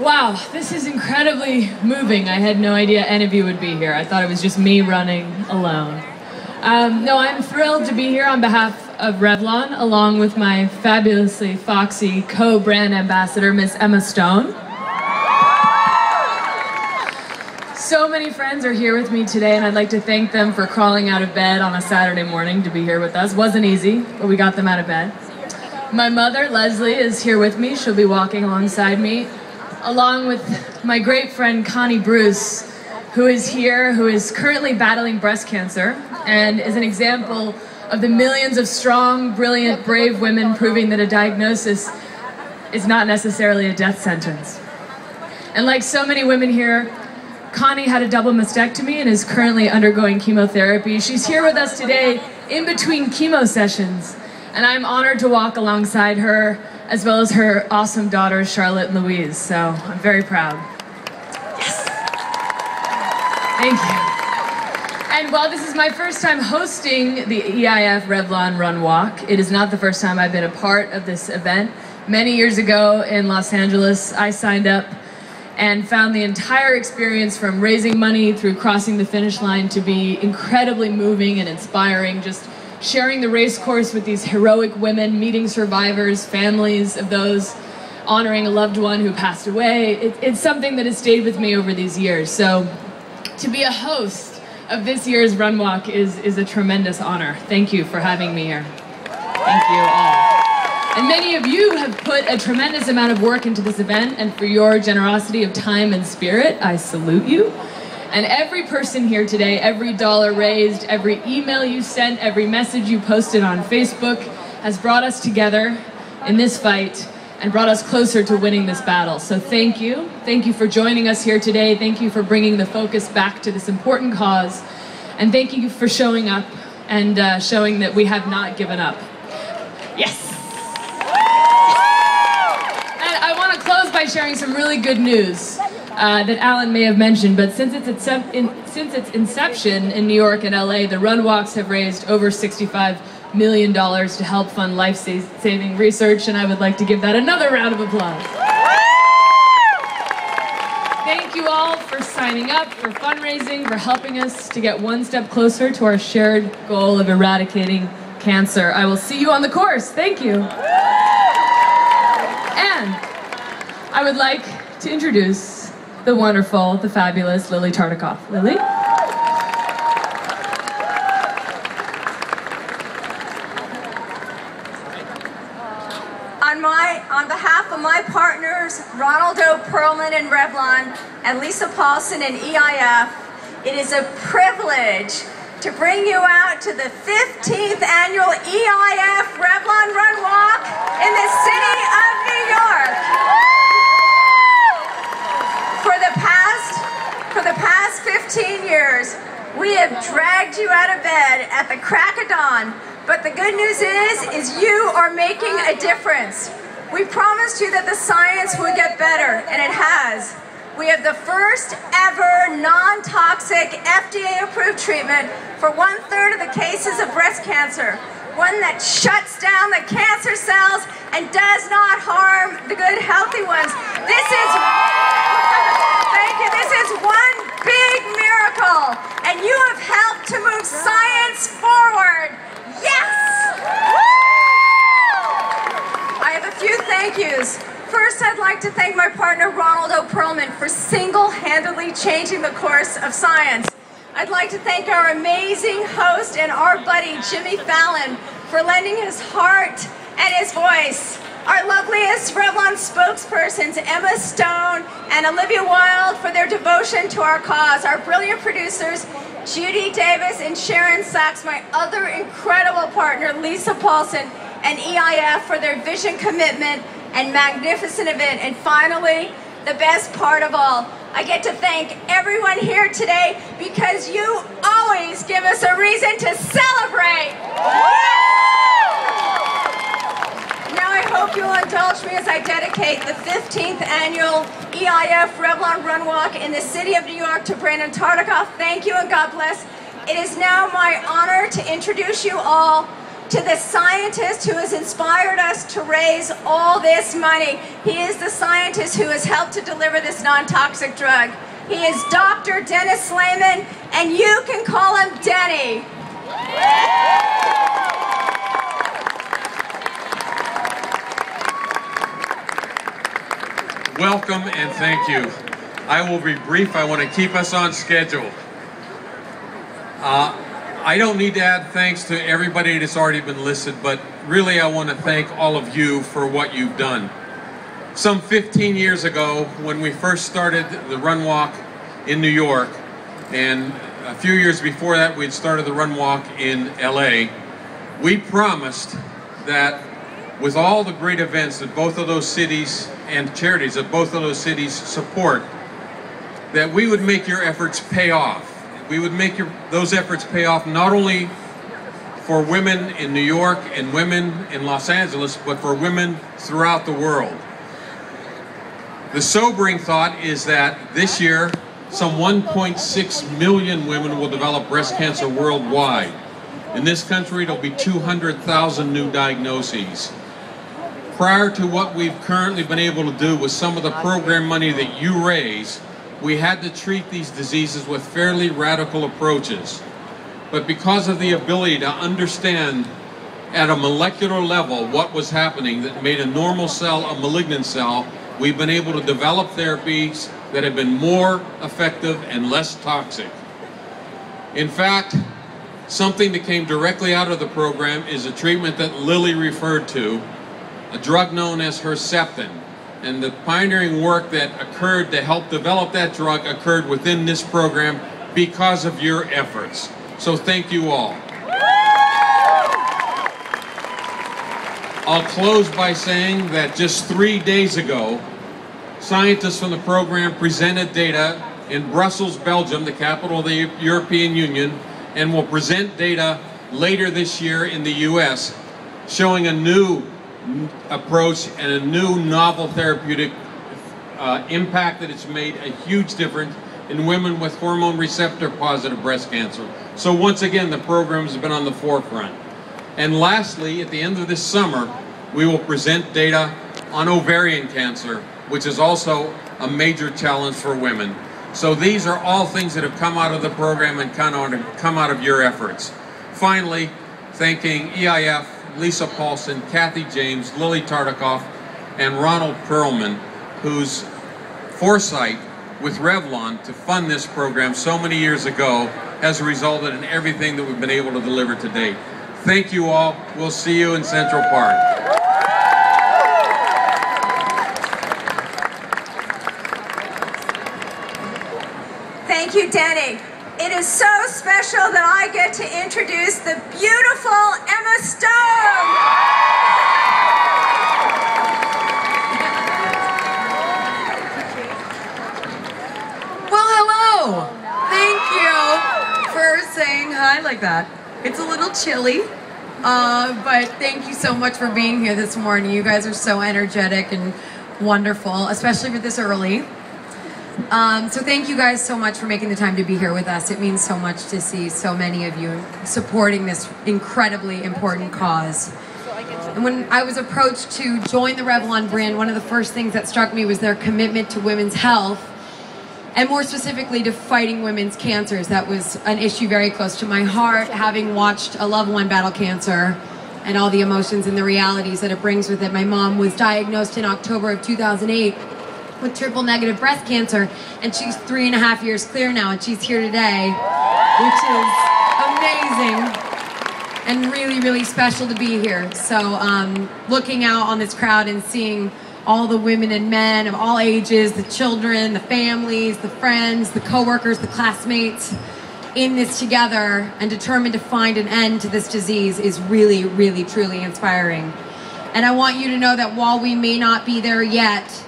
Wow, this is incredibly moving. I had no idea any of you would be here. I thought it was just me running alone. No, I'm thrilled to be here on behalf of Revlon, along with my fabulously foxy co-brand ambassador, Miss Emma Stone. So many friends are here with me today, and I'd like to thank them for crawling out of bed on a Saturday morning to be here with us. Wasn't easy, but we got them out of bed. My mother, Leslie, is here with me. She'll be walking alongside me, along with my great friend Connie Bruce, who is here, who is currently battling breast cancer, and is an example of the millions of strong, brilliant, brave women proving that a diagnosis is not necessarily a death sentence. And like so many women here, Connie had a double mastectomy and is currently undergoing chemotherapy. She's here with us today in between chemo sessions, and I'm honored to walk alongside her, as well as her awesome daughters, Charlotte and Louise, so I'm very proud. Yes! Thank you. And while this is my first time hosting the EIF Revlon Run Walk, it is not the first time I've been a part of this event. Many years ago in Los Angeles, I signed up and found the entire experience, from raising money through crossing the finish line, to be incredibly moving and inspiring. Just sharing the race course with these heroic women, meeting survivors, families of those, honoring a loved one who passed away. It's something that has stayed with me over these years. So to be a host of this year's Run Walk is a tremendous honor. Thank you for having me here. Thank you all. And many of you have put a tremendous amount of work into this event, and for your generosity of time and spirit, I salute you. And every person here today, every dollar raised, every email you sent, every message you posted on Facebook has brought us together in this fight and brought us closer to winning this battle. So thank you. Thank you for joining us here today. Thank you for bringing the focus back to this important cause. And thank you for showing up and showing that we have not given up. Yes. And I want to close by sharing some really good news that Alan may have mentioned, but since its inception in New York and LA, the Run Walks have raised over $65 million to help fund life-saving research, and I would like to give that another round of applause. Thank you all for signing up, for fundraising, for helping us to get one step closer to our shared goal of eradicating cancer. I will see you on the course. Thank you. And I would like to introduce the wonderful, the fabulous Lily Tartikoff. Lily? On behalf of my partners, Ronald O. Perlman in Revlon and Lisa Paulson in EIF, it is a privilege to bring you out to the 15th annual EIF Revlon Run Walk in the city of New York. For the past 15 years, we have dragged you out of bed at the crack of dawn, but the good news is you are making a difference. We promised you that the science would get better, and it has. We have the first ever non-toxic FDA-approved treatment for 1/3 of the cases of breast cancer, one that shuts down the cancer cells and does not harm the good, healthy ones. This is one big miracle, and you have helped to move science forward. Yes! I have a few thank yous. First, I'd like to thank my partner Ronald O. Perlman for single-handedly changing the course of science. I'd like to thank our amazing host and our buddy Jimmy Fallon for lending his heart and his voice. Our loveliest Revlon spokespersons, Emma Stone and Olivia Wilde, for their devotion to our cause. Our brilliant producers, Judy Davis and Sharon Sachs, my other incredible partner, Lisa Paulson, and EIF for their vision, commitment, and magnificent event. And finally, the best part of all, I get to thank everyone here today because you always give us a reason to celebrate. Now I hope you'll indulge me as I dedicate the 15th annual EIF Revlon Run Walk in the city of New York to Brandon Tartikoff. Thank you and God bless. It is now my honor to introduce you all to the scientist who has inspired us to raise all this money. He is the scientist who has helped to deliver this non-toxic drug. He is Dr. Dennis Slayman, and you can call him Denny. Welcome and thank you. I will be brief. I want to keep us on schedule. I don't need to add thanks to everybody that's already been listed, but really I want to thank all of you for what you've done. Some 15 years ago, when we first started the Run Walk in New York, and a few years before that we'd started the Run Walk in LA, we promised that with all the great events that both of those cities and charities that both of those cities support, that we would make your efforts pay off. We would make those efforts pay off not only for women in New York and women in Los Angeles, but for women throughout the world. The sobering thought is that this year, some 1.6 million women will develop breast cancer worldwide. In this country, there'll be 200,000 new diagnoses. Prior to what we've currently been able to do with some of the program money that you raise, we had to treat these diseases with fairly radical approaches. But because of the ability to understand at a molecular level what was happening that made a normal cell a malignant cell, we've been able to develop therapies that have been more effective and less toxic. In fact, something that came directly out of the program is a treatment that Lily referred to, a drug known as Herceptin. And the pioneering work that occurred to help develop that drug occurred within this program because of your efforts. So thank you all. I'll close by saying that just 3 days ago, scientists from the program presented data in Brussels, Belgium, the capital of the European Union, and will present data later this year in the US, showing a new approach and a new novel therapeutic impact that it's made a huge difference in women with hormone receptor positive breast cancer. So once again, the program has been on the forefront. And lastly, at the end of this summer, we will present data on ovarian cancer, which is also a major challenge for women. So these are all things that have come out of the program and come out of your efforts. Finally, thanking EIF, Lisa Paulson, Kathy James, Lily Tartikoff, and Ronald Perlman, whose foresight with Revlon to fund this program so many years ago has resulted in everything that we've been able to deliver to date. Thank you all. We'll see you in Central Park. Thank you, Denny. It is so special that I get to introduce the beautiful Emma Stone. Well, hello. Thank you for saying hi like that. It's a little chilly, but thank you so much for being here this morning. You guys are so energetic and wonderful, especially for this early. So thank you guys so much for making the time to be here with us. It means so much to see so many of you supporting this incredibly important cause. And when I was approached to join the Revlon brand, one of the first things that struck me was their commitment to women's health, and more specifically to fighting women's cancers. That was an issue very close to my heart, having watched a loved one battle cancer and all the emotions and the realities that it brings with it. My mom was diagnosed in October of 2008 with triple negative breast cancer, and she's 3.5 years clear now, and she's here today, which is amazing and really, really special to be here. So looking out on this crowd and seeing all the women and men of all ages, the children, the families, the friends, the coworkers, the classmates in this together and determined to find an end to this disease is really, really, truly inspiring. And I want you to know that while we may not be there yet,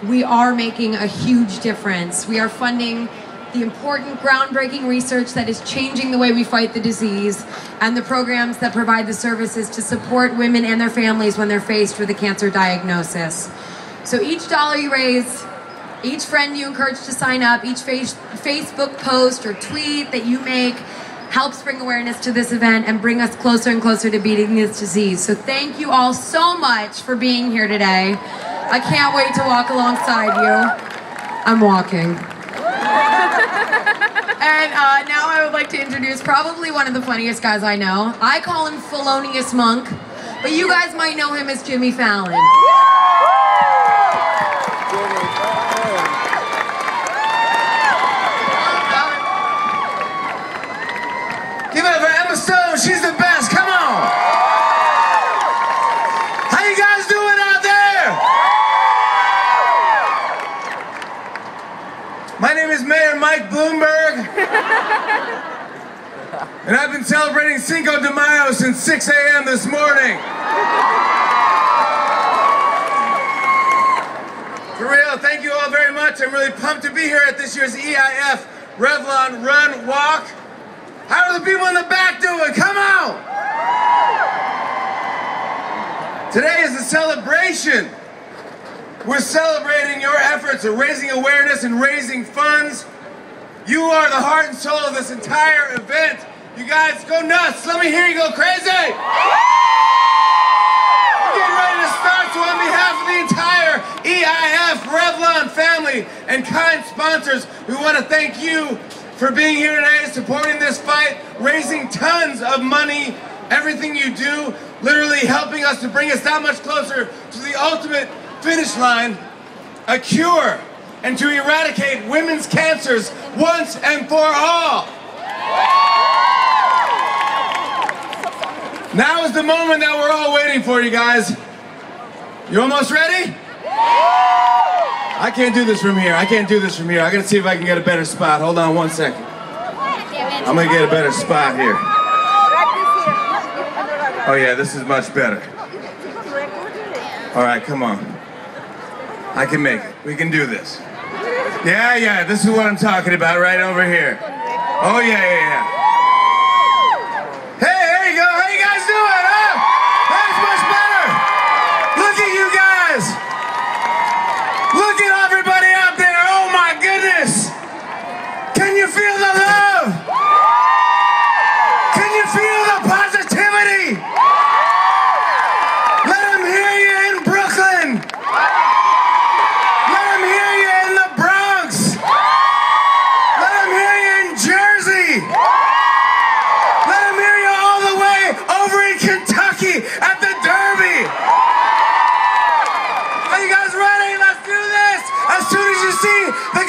we are making a huge difference. We are funding the important groundbreaking research that is changing the way we fight the disease and the programs that provide the services to support women and their families when they're faced with a cancer diagnosis. So each dollar you raise, each friend you encourage to sign up, each Facebook post or tweet that you make helps bring awareness to this event and bring us closer and closer to beating this disease. So thank you all so much for being here today. I can't wait to walk alongside you. I'm walking. And now I would like to introduce probably one of the funniest guys I know. I call him Felonious Monk, but you guys might know him as Jimmy Fallon. Give it up for Emma Stone, she's the best, come on! How you guys doing out there? My name is Mayor Mike Bloomberg, and I've been celebrating Cinco de Mayo since 6 a.m. this morning. For real, thank you all very much. I'm really pumped to be here at this year's EIF Revlon Run Walk. How are the people in the back doing? Come on! Today is a celebration. We're celebrating your efforts of raising awareness and raising funds. You are the heart and soul of this entire event. You guys go nuts. Let me hear you go crazy. We're getting ready to start, so on behalf of the entire EIF Revlon family and kind sponsors, we want to thank you for being here today, supporting this fight, raising tons of money, everything you do, literally helping us to bring us that much closer to the ultimate finish line, a cure, and to eradicate women's cancers once and for all. Now is the moment that we're all waiting for, you guys. You almost ready? I can't do this from here. I can't do this from here. I gotta see if I can get a better spot. Hold on 1 second. I'm gonna get a better spot here. Oh yeah, this is much better. All right, come on. I can make it. We can do this. Yeah, this is what I'm talking about right over here. Oh yeah. Hey, there you go. How you guys doing, huh? That's much better. Look at you guys. Look at everybody out there. Oh my goodness. Can you feel the love? Can you feel the positivity? Let them hear you in Brooklyn. Let them hear you in the Bronx. Let them hear you in Jersey. Let them hear you all the way over in Kentucky at the Derby. Are you guys ready? Let's do this. As soon as you see the